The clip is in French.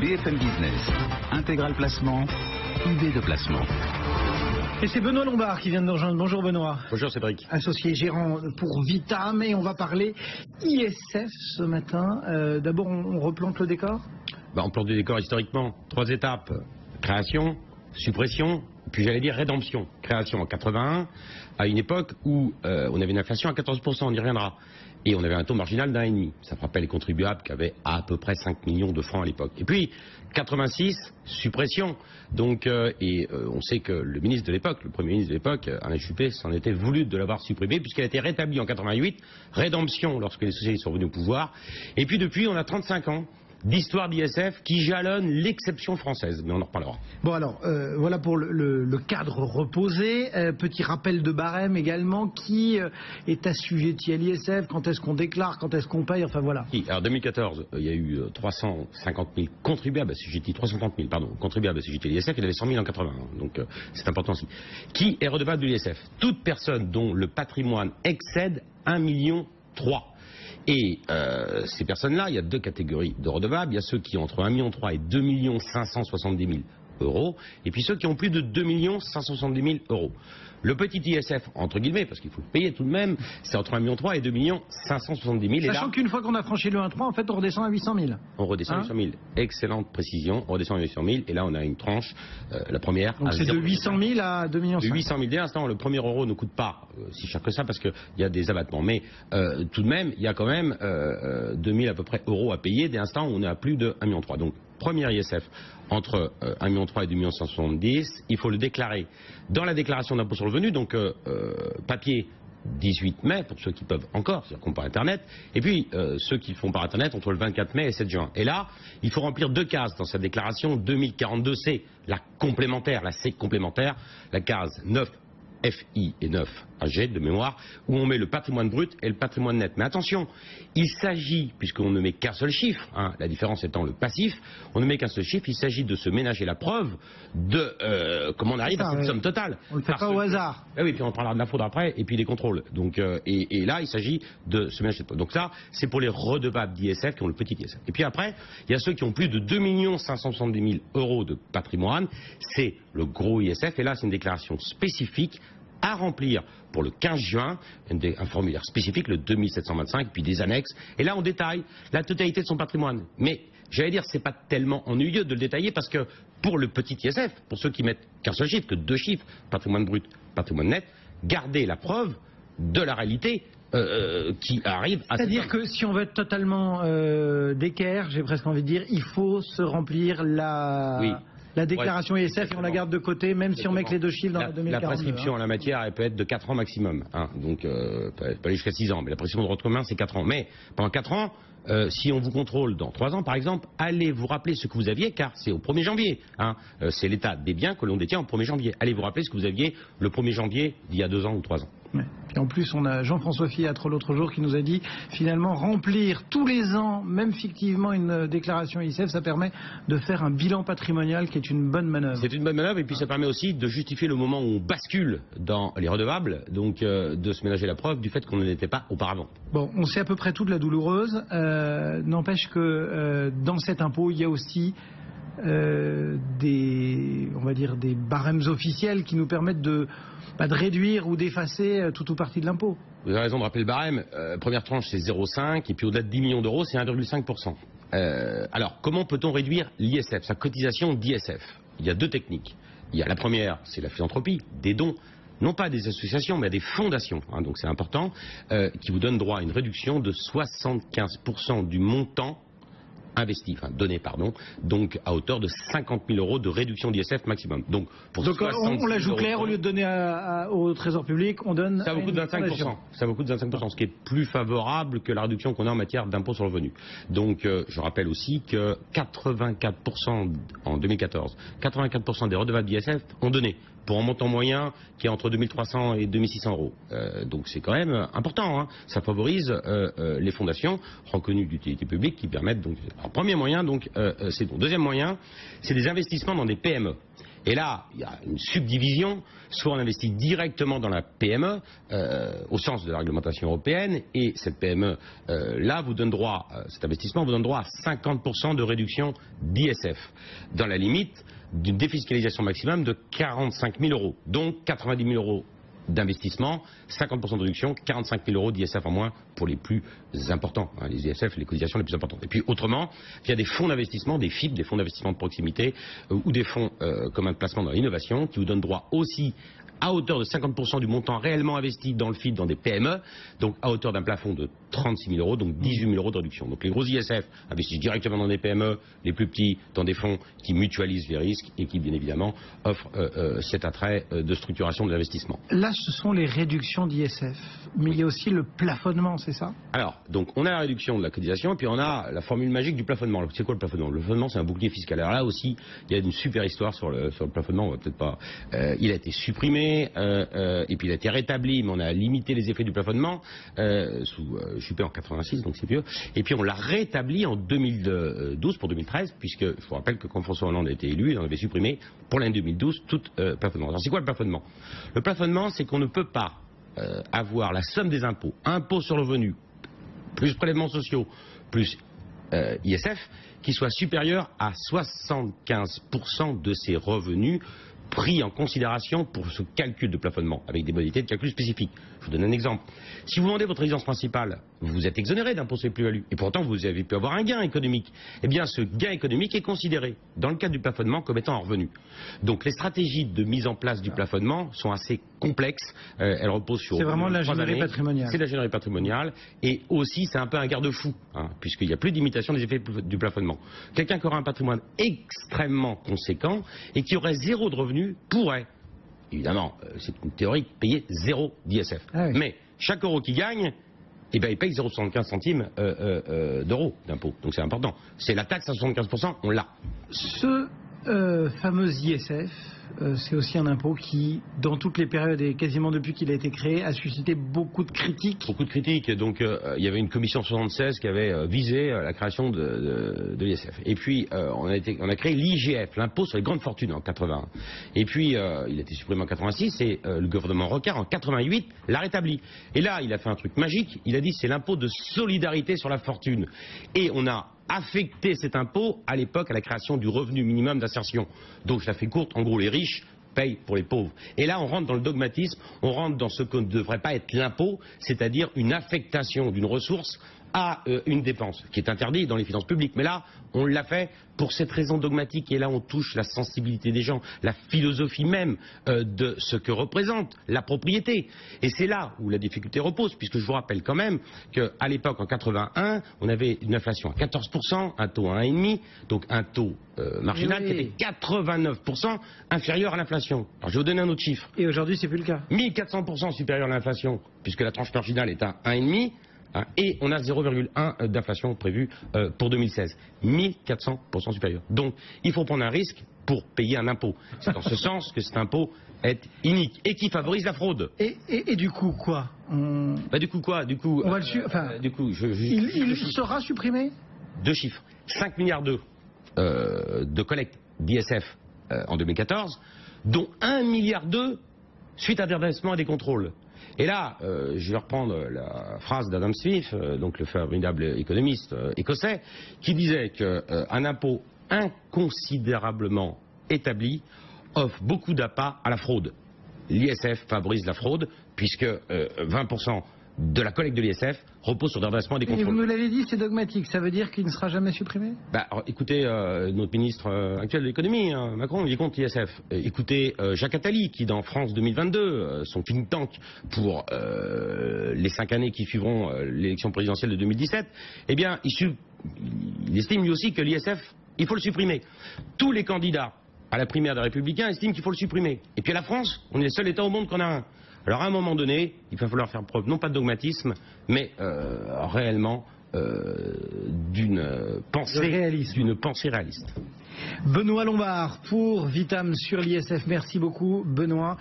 BFM Business, intégral placement, idée de placement. Et c'est Benoît Lombard qui vient de nous rejoindre. Bonjour Benoît. Bonjour Cédric. Associé gérant pour Vita, mais on va parler ISF ce matin. D'abord, on replante le décor. On plante le décor historiquement. 3 étapes. Création, suppression, puis j'allais dire rédemption. Création en 81, à une époque où on avait une inflation à 14%, on y reviendra. Et on avait un taux marginal d'1,5. Ça frappait les contribuables qui avaient à peu près 5 millions de francs à l'époque. Et puis, 86, suppression. Donc, on sait que le ministre de l'époque, le Premier ministre de l'époque, Alain Juppé, s'en était voulu de l'avoir supprimé, puisqu'elle a été rétablie en 88, rédemption lorsque les socialistes sont venus au pouvoir. Et puis depuis, on a 35 ans d'histoire d'ISF qui jalonne l'exception française, mais on en reparlera. Bon alors, voilà pour le cadre reposé. Petit rappel de barème également, qui est assujetti à l'ISF, quand est-ce qu'on déclare, quand est-ce qu'on paye, enfin voilà. Alors 2014, il y a eu 350 000 contribuables assujettis, 330 000 pardon, contribuables assujettis à l'ISF, il y en avait 100 000 en 81, donc c'est important aussi. Qui est redevable de l'ISF? Toute personne dont le patrimoine excède 1,3 million. Et ces personnes-là, il y a 2 catégories de redevables. Il y a ceux qui ont entre 1,3 million et 2 570 000 euros, et puis ceux qui ont plus de 2 570 000 euros. Le petit ISF, entre guillemets, parce qu'il faut le payer tout de même, c'est entre 1,3 million et 2 570 000. Sachant qu'une fois qu'on a franchi le 1,3, en fait, on redescend à 800 000. On redescend à 800 000. Excellente précision. On redescend à 800 000, et là, on a une tranche, la première. Donc c'est de 800 000 à 2 millions. De 800 000. Dès l'instant, le premier euro ne coûte pas si cher que ça, parce qu'il y a des abattements. Mais tout de même, il y a quand même 2 000 à peu près euros à payer. Dès l'instant, on est à plus de 1,3 million. Donc, premier ISF entre 1,3 million et 2 570 000, il faut le déclarer dans la déclaration d'impôt sur le revenu, donc papier 18 mai pour ceux qui peuvent encore, c'est-à-dire qu'on par Internet, et puis ceux qui le font par Internet entre le 24 mai et 7 juin. Et là, il faut remplir 2 cases dans cette déclaration 2042C, la complémentaire, la C complémentaire, la case 9 FI et 9 AG de mémoire, où on met le patrimoine brut et le patrimoine net. Mais attention, il s'agit, puisqu'on ne met qu'un seul chiffre, la différence étant le passif, on ne met qu'un seul chiffre, il s'agit de se ménager la preuve de comment on arrive à cette somme totale. On ne le fait pas au hasard. Oui, puis on parlera de la fraude après, et puis les contrôles. Donc, et là, il s'agit de se ménager la preuve. Donc ça, c'est pour les redevables d'ISF qui ont le petit ISF. Et puis après, il y a ceux qui ont plus de 2 570 000 euros de patrimoine, c'est le gros ISF, et là, c'est une déclaration spécifique à remplir pour le 15 juin, un formulaire spécifique, le 2725, puis des annexes. Et là, on détaille la totalité de son patrimoine. Mais, j'allais dire, c'est pas tellement ennuyeux de le détailler, parce que pour le petit ISF, pour ceux qui mettent qu'un seul chiffre, que 2 chiffres, patrimoine brut, patrimoine net, gardez la preuve de la réalité qui arrive à... C'est-à-dire que si on veut être totalement d'équerre, j'ai presque envie de dire, il faut se remplir la... Oui. La déclaration ISF, et on la garde de côté, même si on met que les 2 chiffres dans la 2042. La prescription en la matière, elle peut être de 4 ans maximum. Donc, elle peut aller jusqu'à 6 ans. Mais la prescription de droit commun, c'est 4 ans. Mais pendant 4 ans, si on vous contrôle dans 3 ans, par exemple, allez vous rappeler ce que vous aviez, car c'est au 1er janvier. C'est l'état des biens que l'on détient au 1er janvier. Allez vous rappeler ce que vous aviez le 1er janvier d'il y a 2 ans ou 3 ans. Ouais. Et en plus, on a Jean-François Fiatre l'autre jour qui nous a dit, finalement, remplir tous les ans, même fictivement, une déclaration ISF, ça permet de faire un bilan patrimonial qui est une bonne manœuvre. C'est une bonne manœuvre, et puis ça permet aussi de justifier le moment où on bascule dans les redevables, donc de se ménager la preuve du fait qu'on ne l'était pas auparavant. Bon, on sait à peu près tout de la douloureuse. N'empêche que dans cet impôt, il y a aussi on va dire des barèmes officiels qui nous permettent de réduire ou d'effacer tout ou partie de l'impôt. Vous avez raison de rappeler le barème. Première tranche, c'est 0,5, et puis au-delà de 10 millions d'euros, c'est 1,5%. Alors, comment peut-on réduire l'ISF, sa cotisation d'ISF? Il y a 2 techniques. Il y a la première, c'est la philanthropie, des dons, non pas des associations, mais à des fondations, donc c'est important, qui vous donnent droit à une réduction de 75% du montant investi, donné, donc à hauteur de 50 000 euros de réduction d'ISF maximum. Donc on la joue claire, au lieu de donner au Trésor public, on donne... Ça vaut coût de 25%. Ça vaut coût de 25%, ce qui est plus favorable que la réduction qu'on a en matière d'impôt sur le revenu. Donc je rappelle aussi que 84% en 2014, 84% des redevables d'ISF ont donné, pour un montant moyen qui est entre 2300 et 2600 euros. Donc c'est quand même important. Ça favorise les fondations reconnues d'utilité publique qui permettent donc... Alors, premier moyen, donc, c'est bon. Deuxième moyen, c'est des investissements dans des PME. Et là, il y a une subdivision, soit on investit directement dans la PME, au sens de la réglementation européenne, et cette PME, là, vous donne droit, cet investissement vous donne droit à 50% de réduction d'ISF, dans la limite d'une défiscalisation maximum de 45 000 euros, donc 90 000 euros d'investissement, 50% de réduction, 45 000 euros d'ISF en moins pour les plus importants, hein, les ISF, les cotisations les plus importantes. Et puis autrement, il y a des fonds d'investissement, des FIP, des fonds d'investissement de proximité, ou des fonds communs de placement dans l'innovation, qui vous donnent droit aussi à hauteur de 50% du montant réellement investi dans le FIP dans des PME, donc à hauteur d'un plafond de 36 000 euros, donc 18 000 euros de réduction. Donc les gros ISF investissent directement dans des PME, les plus petits dans des fonds qui mutualisent les risques et qui bien évidemment offrent cet attrait de structuration de l'investissement. Là, ce sont les réductions d'ISF, mais il y a aussi le plafonnement, c'est ça? Alors, donc on a la réduction de la cotisation et puis on a la formule magique du plafonnement. C'est quoi le plafonnement? Le plafonnement, c'est un bouclier fiscal. Alors là aussi, il y a une super histoire sur le plafonnement, on va peut-être pas... il a été supprimé, et puis il a été rétabli, mais on a limité les effets du plafonnement, je suis en 86, donc c'est vieux, et puis on l'a rétabli en 2012 pour 2013, puisque je vous rappelle que quand François Hollande a été élu, il en avait supprimé pour l'année 2012 tout plafonnement. Alors c'est quoi le plafonnement? Le plafonnement, c'est qu'on ne peut pas avoir la somme des impôts, impôts sur le revenu, plus prélèvements sociaux, plus ISF, qui soit supérieur à 75% de ses revenus pris en considération pour ce calcul de plafonnement, avec des modalités de calcul spécifiques. Je vous donne un exemple. Si vous vendez votre résidence principale, vous êtes exonéré d'impôt sur les plus-values, et pourtant vous avez pu avoir un gain économique. Eh bien, ce gain économique est considéré, dans le cadre du plafonnement, comme étant un revenu. Donc les stratégies de mise en place du plafonnement sont assez complexes. Elles reposent sur... C'est vraiment de l'ingénierie patrimoniale. C'est de l'ingénierie patrimoniale, et aussi c'est un peu un garde-fou, hein, puisqu'il n'y a plus d'imitation des effets du plafonnement. Quelqu'un qui aura un patrimoine extrêmement conséquent et qui aurait zéro de revenu pourrait, évidemment, c'est une théorie, payer zéro d'ISF. Ah oui. Mais chaque euro qu'il gagne, eh ben, il paye 0,75 centimes d'euros d'impôt. Donc c'est important. C'est la taxe à 75%, on l'a. Ce fameux ISF, c'est aussi un impôt qui, dans toutes les périodes et quasiment depuis qu'il a été créé, a suscité beaucoup de critiques. Beaucoup de critiques. Donc il y avait une commission 76 qui avait visé la création de l'ISF. Et puis on a créé l'IGF, l'impôt sur les grandes fortunes, en 81. Et puis il a été supprimé en 86 et le gouvernement Rocard en 88 l'a rétabli. Et là il a fait un truc magique. Il a dit c'est l'impôt de solidarité sur la fortune. Et on a affecter cet impôt à l'époque à la création du revenu minimum d'insertion. Donc je la fais courte, en gros les riches payent pour les pauvres. Et là on rentre dans le dogmatisme, on rentre dans ce que ne devrait pas être l'impôt, c'est-à-dire une affectation d'une ressource à une dépense, qui est interdit dans les finances publiques. Mais là, on l'a fait pour cette raison dogmatique, et là on touche la sensibilité des gens, la philosophie même de ce que représente la propriété. Et c'est là où la difficulté repose, puisque je vous rappelle quand même qu'à l'époque, en 81, on avait une inflation à 14%, un taux à 1,5%, donc un taux marginal qui était 89% inférieur à l'inflation. Alors je vais vous donner un autre chiffre. Et aujourd'hui, c'est plus le cas. 1400% supérieur à l'inflation, puisque la tranche marginale est à 1,5%. Et on a 0,1 d'inflation prévue pour 2016. 1400% supérieur. Donc, il faut prendre un risque pour payer un impôt. C'est dans ce sens que cet impôt est inique et qui favorise la fraude. Et du coup, quoi Du coup, quoi Du coup, on va il sera supprimé. Deux chiffres. 5 milliards de collecte d'ISF en 2014, dont 1 milliard suite à des redressements et des contrôles. Et là, je vais reprendre la phrase d'Adam Smith, donc le formidable économiste écossais, qui disait qu'un impôt inconsidérablement établi offre beaucoup d'appât à la fraude. L'ISF favorise la fraude, puisque 20% de la collecte de l'ISF repose sur des redressements et des contrôles. Et vous me l'avez dit, c'est dogmatique. Ça veut dire qu'il ne sera jamais supprimé? Alors, écoutez, notre ministre actuel de l'économie, hein, Macron, il est contre l'ISF. Écoutez, Jacques Attali, qui dans France 2022, son think tank pour les 5 années qui suivront l'élection présidentielle de 2017, eh bien, il estime lui aussi que l'ISF, il faut le supprimer. Tous les candidats à la primaire des Républicains estiment qu'il faut le supprimer. Et puis à la France, on est le seul État au monde qu'on a un. Alors à un moment donné, il va falloir faire preuve non pas de dogmatisme, mais réellement d'une pensée réaliste. Benoît Lombard pour Vitam sur l'ISF. Merci beaucoup, Benoît.